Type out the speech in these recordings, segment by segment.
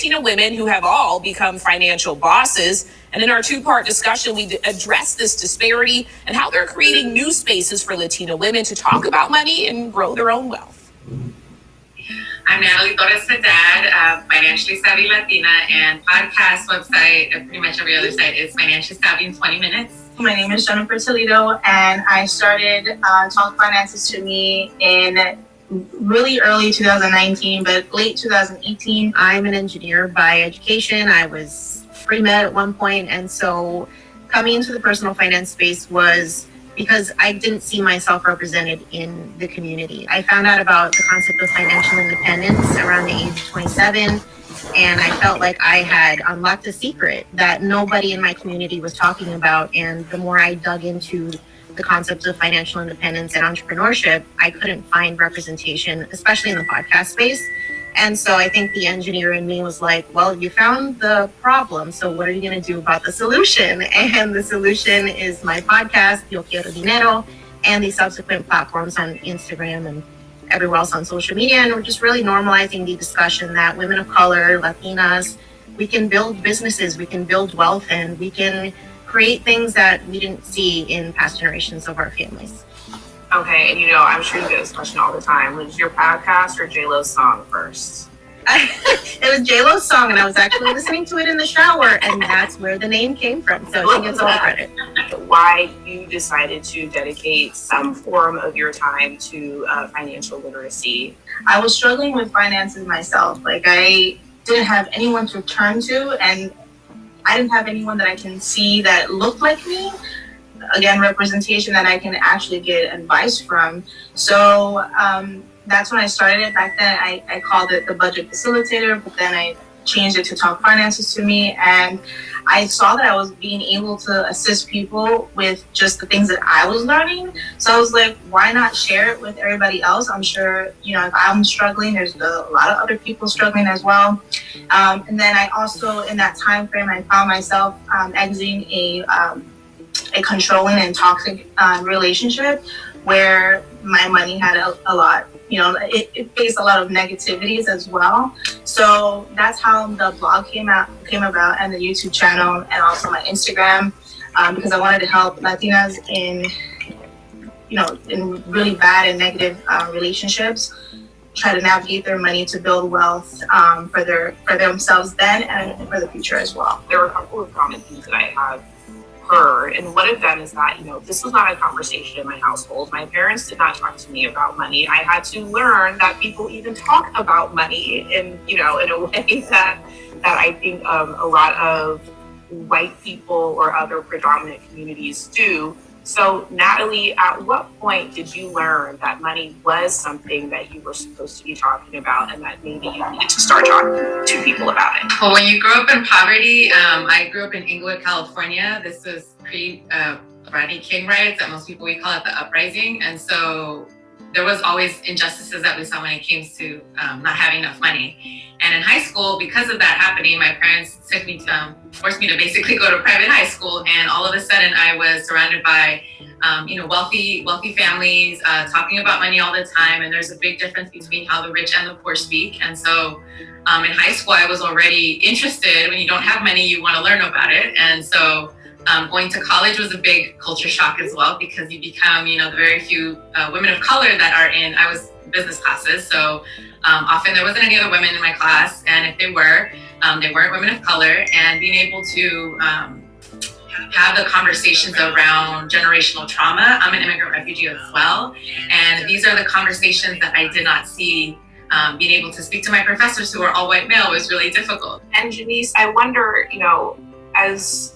Latina women who have all become financial bosses. And in our two-part discussion, we address this disparity and how they're creating new spaces for Latina women to talk about money and grow their own wealth. I'm Natalie Torres Haddad, Financially Savvy Latina, and podcast website, pretty much every other site, is Financially Savvy in 20 Minutes. My name is Jennifer Toledo, and I started Talk Finances to Me in really early 2019, but late 2018. I'm an engineer by education. I was pre-med at one point, and so coming into the personal finance space was because I didn't see myself represented in the community. I found out about the concept of financial independence around the age of 27, and I felt like I had unlocked a secret that nobody in my community was talking about. And the more I dug into the concepts of financial independence and entrepreneurship, I couldn't find representation, especially in the podcast space. And so I think the engineer in me was like, well, you found the problem, so what are you going to do about the solution? And the solution is my podcast, Yo Quiero Dinero, and the subsequent platforms on Instagram and everywhere else on social media. And we're just really normalizing the discussion that women of color, Latinas, we can build businesses, we can build wealth, and we can create things that we didn't see in past generations of our families. Okay, and I'm sure you get this question all the time. Was your podcast or J-Lo's song first? It was J-Lo's song, and I was actually listening to it in the shower, and that's where the name came from. So she gets all the credit. Why you decided to dedicate some form of your time to financial literacy? I was struggling with finances myself. Like, I didn't have anyone to turn to, and I didn't have anyone that I can see that looked like me. Again, representation that I can actually get advice from. So that's when I started it. Back then, I called it the budget facilitator, but then I changed it to Talk Finances to Me. And I saw that I was being able to assist people with just the things that I was learning. So I was like, why not share it with everybody else? I'm sure, if I'm struggling, there's a lot of other people struggling as well. And then I also, in that time frame, I found myself exiting a controlling and toxic relationship where my money had a lot, it faced a lot of negativities as well. So that's how the blog came about, and the YouTube channel, and also my Instagram, because I wanted to help Latinas in really bad and negative relationships, try to navigate their money to build wealth for themselves then and for the future as well. There were a couple of common themes that I have heard, and one of them is that this was not a conversation in my household. My parents did not talk to me about money. I had to learn that people even talk about money in a way that I think a lot of white people or other predominant communities do. So Natalie, at what point did you learn that money was something that you were supposed to be talking about, and that maybe you needed to start talking to people about it? Well, when you grow up in poverty, I grew up in Inglewood, California. This was pre-Rodney King riots, that most people, we call it the uprising. And so there was always injustices that we saw when it came to not having enough money. And in high school, because of that happening, my parents forced me to basically go to private high school. And all of a sudden I was surrounded by, wealthy families talking about money all the time. And there's a big difference between how the rich and the poor speak. And so in high school, I was already interested. When you don't have money, you want to learn about it. And so going to college was a big culture shock as well, because you become, the very few women of color that are I was business classes. So often there wasn't any other women in my class. And if they were, they weren't women of color. And being able to have the conversations around generational trauma. I'm an immigrant refugee as well. And these are the conversations that I did not see. Being able to speak to my professors who are all white male was really difficult. And Janice, I wonder, as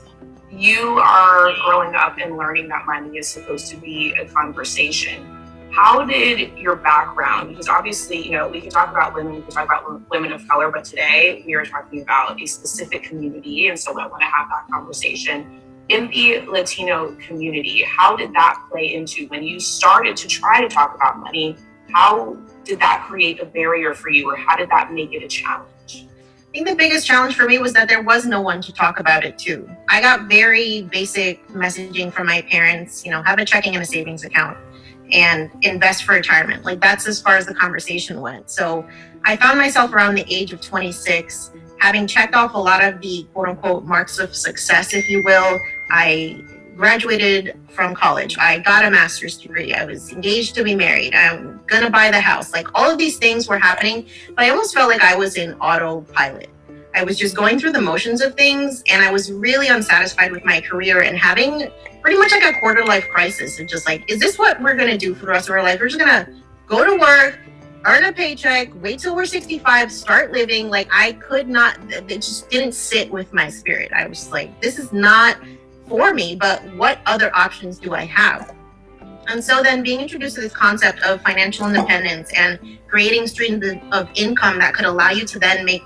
you are growing up and learning that money is supposed to be a conversation, how did your background, because obviously, we can talk about women, we can talk about women of color, but today we are talking about a specific community. And so I want to have that conversation. In the Latino community, how did that play into when you started to try to talk about money? How did that create a barrier for you, or how did that make it a challenge? I think the biggest challenge for me was that there was no one to talk about it to. I got very basic messaging from my parents, have a checking and a savings account. and invest for retirement. Like that's as far as the conversation went. So I found myself around the age of 26, having checked off a lot of the quote unquote marks of success, if you will. I graduated from college. I got a master's degree. I was engaged to be married. I'm gonna buy the house. Like all of these things were happening, but I almost felt like I was in autopilot. I was just going through the motions of things, and I was really unsatisfied with my career and having pretty much like a quarter life crisis of just like, is this what we're gonna do for the rest of our life? We're just gonna go to work, earn a paycheck, wait till we're 65, start living. Like I could not, it just didn't sit with my spirit. I was like, this is not for me, but what other options do I have? And so then being introduced to this concept of financial independence and creating streams of income that could allow you to then make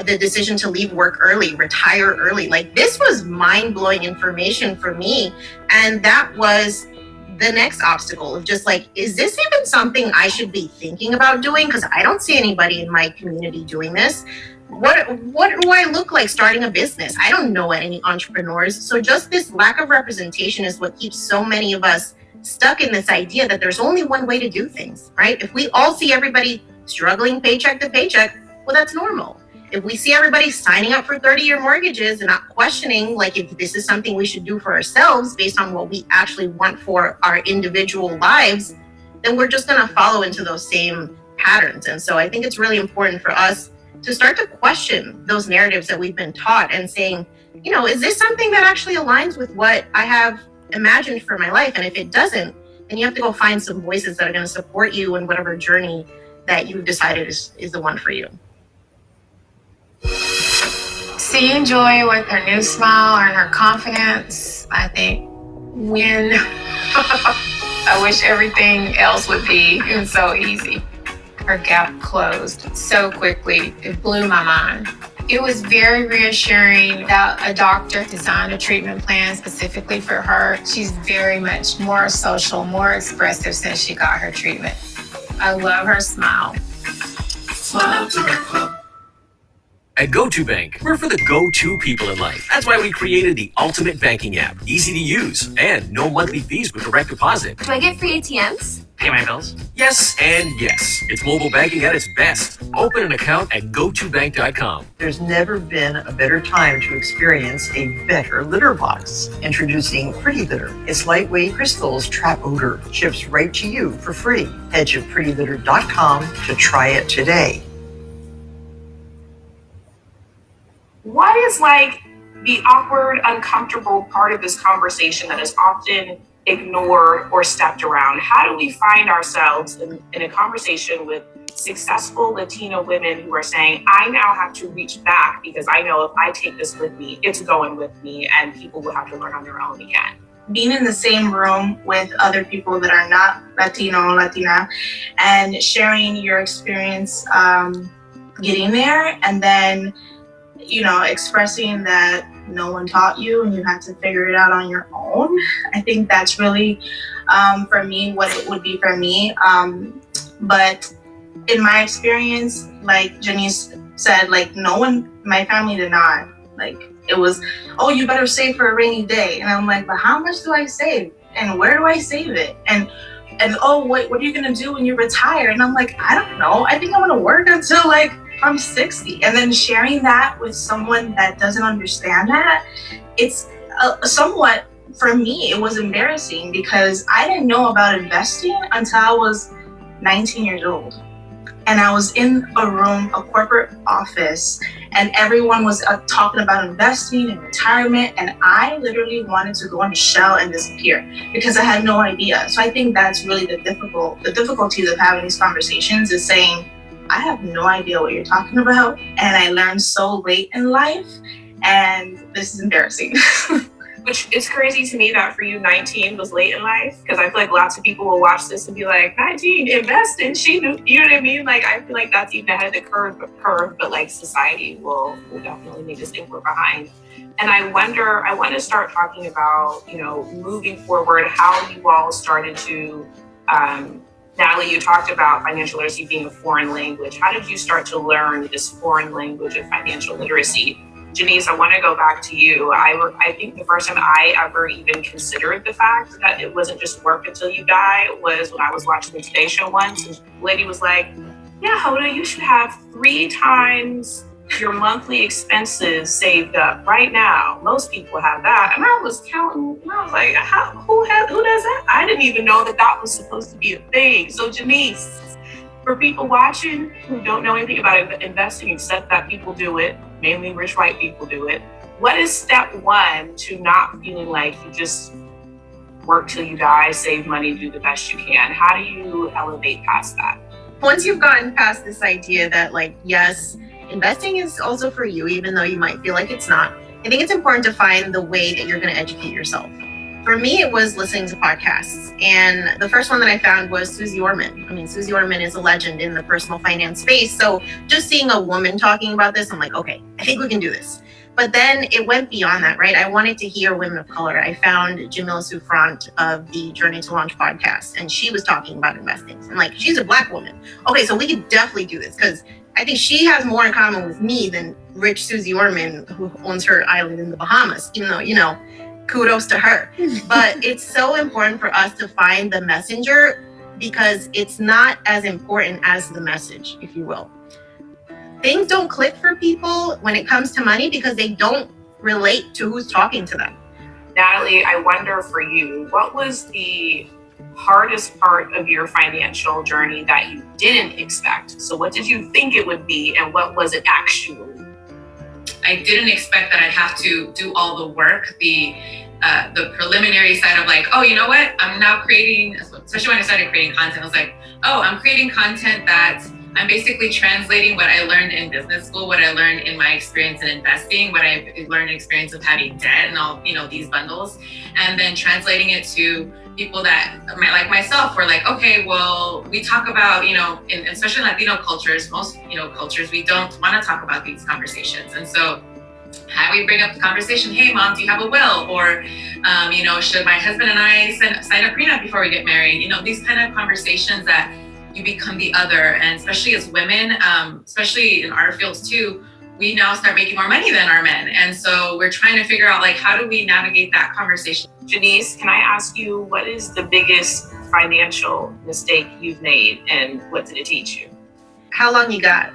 the decision to leave work early, retire early. Like this was mind-blowing information for me. And that was the next obstacle of just like, is this even something I should be thinking about doing? Because I don't see anybody in my community doing this. What do I look like starting a business? I don't know any entrepreneurs. So just this lack of representation is what keeps so many of us stuck in this idea that there's only one way to do things, right? If we all see everybody struggling paycheck to paycheck, well, that's normal. If we see everybody signing up for 30-year mortgages and not questioning like if this is something we should do for ourselves based on what we actually want for our individual lives, then we're just going to follow into those same patterns. And so I think it's really important for us to start to question those narratives that we've been taught and saying, you know, is this something that actually aligns with what I have imagined for my life? And if it doesn't, then you have to go find some voices that are going to support you in whatever journey that you've decided is the one for you. Seeing Joy with her new smile and her confidence, I think, when I wish everything else would be so easy. Her gap closed so quickly, it blew my mind. It was very reassuring that a doctor designed a treatment plan specifically for her. She's very much more social, more expressive since she got her treatment. I love her smile. Smile to the club. At GoToBank, we're for the go-to people in life. That's why we created the ultimate banking app. Easy to use and no monthly fees with direct deposit. Do I get free ATMs? Pay my bills? Yes and yes. It's mobile banking at its best. Open an account at gotobank.com. There's never been a better time to experience a better litter box. Introducing Pretty Litter. Its lightweight crystals trap odor. Ships right to you for free. Head to prettylitter.com to try it today. What is like the awkward, uncomfortable part of this conversation that is often ignored or stepped around? How do we find ourselves in a conversation with successful Latino women who are saying, I now have to reach back because I know if I take this with me, it's going with me and people will have to learn on their own again? Being in the same room with other people that are not Latino or Latina and sharing your experience getting there, and then you know, expressing that no one taught you and you had to figure it out on your own. I think that's really, for me, what it would be for me. But in my experience, like Janice said, like no one, my family did not. Like it was, oh, you better save for a rainy day. And I'm like, but how much do I save? And where do I save it? And oh, wait, what are you gonna do when you retire? And I'm like, I don't know. I think I'm gonna work until like I'm 60. And then sharing that with someone that doesn't understand that, it's somewhat, for me, it was embarrassing because I didn't know about investing until I was 19 years old. And I was in a room, a corporate office, and everyone was talking about investing and retirement. And I literally wanted to go in a shell and disappear because I had no idea. So I think that's really the difficulties of having these conversations is saying, I have no idea what you're talking about. And I learned so late in life, and this is embarrassing. Which is crazy to me that for you, 19 was late in life, because I feel like lots of people will watch this and be like, 19, invest in she knew, you know what I mean? Like, I feel like that's even ahead of the curve, but like society will definitely make us think we're behind. And I want to start talking about, you know, moving forward, how you all started to, Natalie, you talked about financial literacy being a foreign language. How did you start to learn this foreign language of financial literacy? Janice, I want to go back to you. I think the first time I ever even considered the fact that it wasn't just work until you die was when I was watching the Today Show once, and the lady was like, yeah, Hoda, you should have 3 times your monthly expenses saved up right now. Most people have that. And I was counting, and I was like, who does that? I didn't even know that was supposed to be a thing. So Janice, for people watching who don't know anything about investing except that people do it, mainly rich white people do it, what is step 1 to not feeling like you just work till you die, save money, do the best you can? How do you elevate past that? Once you've gotten past this idea that, like, yes, investing is also for you, even though you might feel like it's not, I think it's important to find the way that you're going to educate yourself. For me, it was listening to podcasts. And the first one that I found was Susie Orman. I mean, Susie Orman is a legend in the personal finance space. So just seeing a woman talking about this, I'm like, okay, I think we can do this. But then it went beyond that, right? I wanted to hear women of color. I found Jamila Souffrant of the Journey to Launch podcast, and she was talking about investing. I'm like, she's a Black woman. Okay, so we could definitely do this, because I think she has more in common with me than rich Susie Orman, who owns her island in the Bahamas, even though, kudos to her. But it's so important for us to find the messenger, because it's not as important as the message, if you will. Things don't click for people when it comes to money because they don't relate to who's talking to them. Natalie, I wonder for you, what was the hardest part of your financial journey that you didn't expect? So what did you think it would be, and what was it actually? I didn't expect that I'd have to do all the work, the preliminary side of like, oh, you know what? I'm now creating, especially when I started creating content, I was like, oh, I'm creating content that I'm basically translating what I learned in business school, what I learned in my experience in investing, what I learned in experience of having debt and all, these bundles, and then translating it to people that like myself were like, okay, well, we talk about, especially in Latino cultures, most, cultures, we don't want to talk about these conversations. And so how we bring up the conversation, hey mom, do you have a will? Or, should my husband and I sign a prenup before we get married? These kind of conversations that you become the other. And especially as women, especially in our fields too, we now start making more money than our men. And so we're trying to figure out, like, how do we navigate that conversation? Janice, can I ask you, what is the biggest financial mistake you've made, and what did it teach you? How long you got?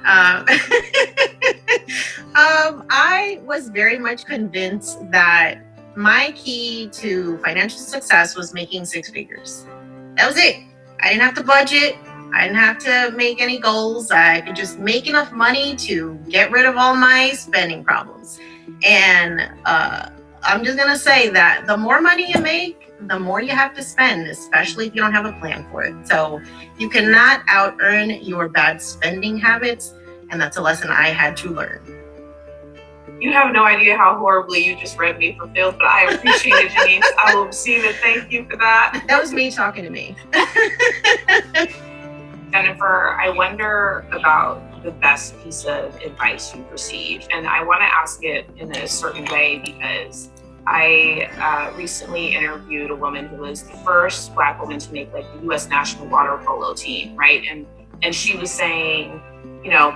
I was very much convinced that my key to financial success was making 6 figures. That was it. I didn't have to budget. I didn't have to make any goals. I could just make enough money to get rid of all my spending problems. And I'm just going to say that the more money you make, the more you have to spend, especially if you don't have a plan for it. So you cannot out-earn your bad spending habits. And that's a lesson I had to learn. You have no idea how horribly you just read me for filth, but I appreciate it, Janice. I will receive it. Thank you for that. That was me talking to me. Jennifer, I wonder about the best piece of advice you've received. And I want to ask it in a certain way because I recently interviewed a woman who was the first Black woman to make like the U.S. national water polo team, right? And she was saying,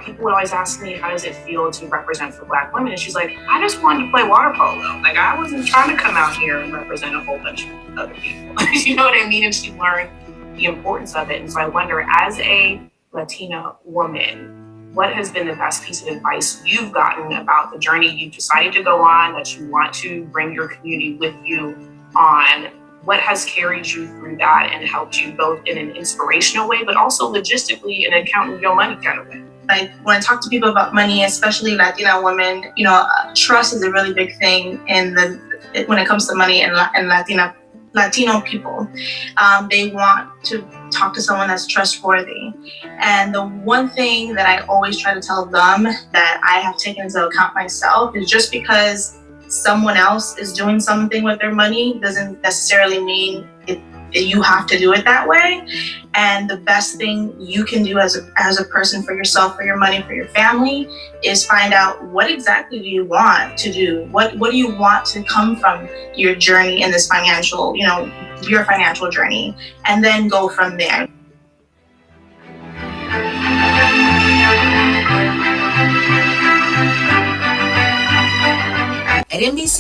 people would always ask me, how does it feel to represent for Black women? And she's like, I just wanted to play water polo. Like, I wasn't trying to come out here and represent a whole bunch of other people. You know what I mean? And she learned the importance of it. And so I wonder, as a Latina woman, what has been the best piece of advice you've gotten about the journey you decided to go on, that you want to bring your community with you on? What has carried you through that and helped you both in an inspirational way, but also logistically in an counting your money kind of way? Like, when I talk to people about money, especially Latina women, trust is a really big thing when it comes to money and Latino people. They want to talk to someone that's trustworthy. And the one thing that I always try to tell them that I have taken into account myself is, just because someone else is doing something with their money doesn't necessarily mean you have to do it that way. And the best thing you can do as a person for yourself, for your money, for your family, is find out, what exactly do you want to do? What do you want to come from your journey in this financial, your financial journey, and then go from there. at NBC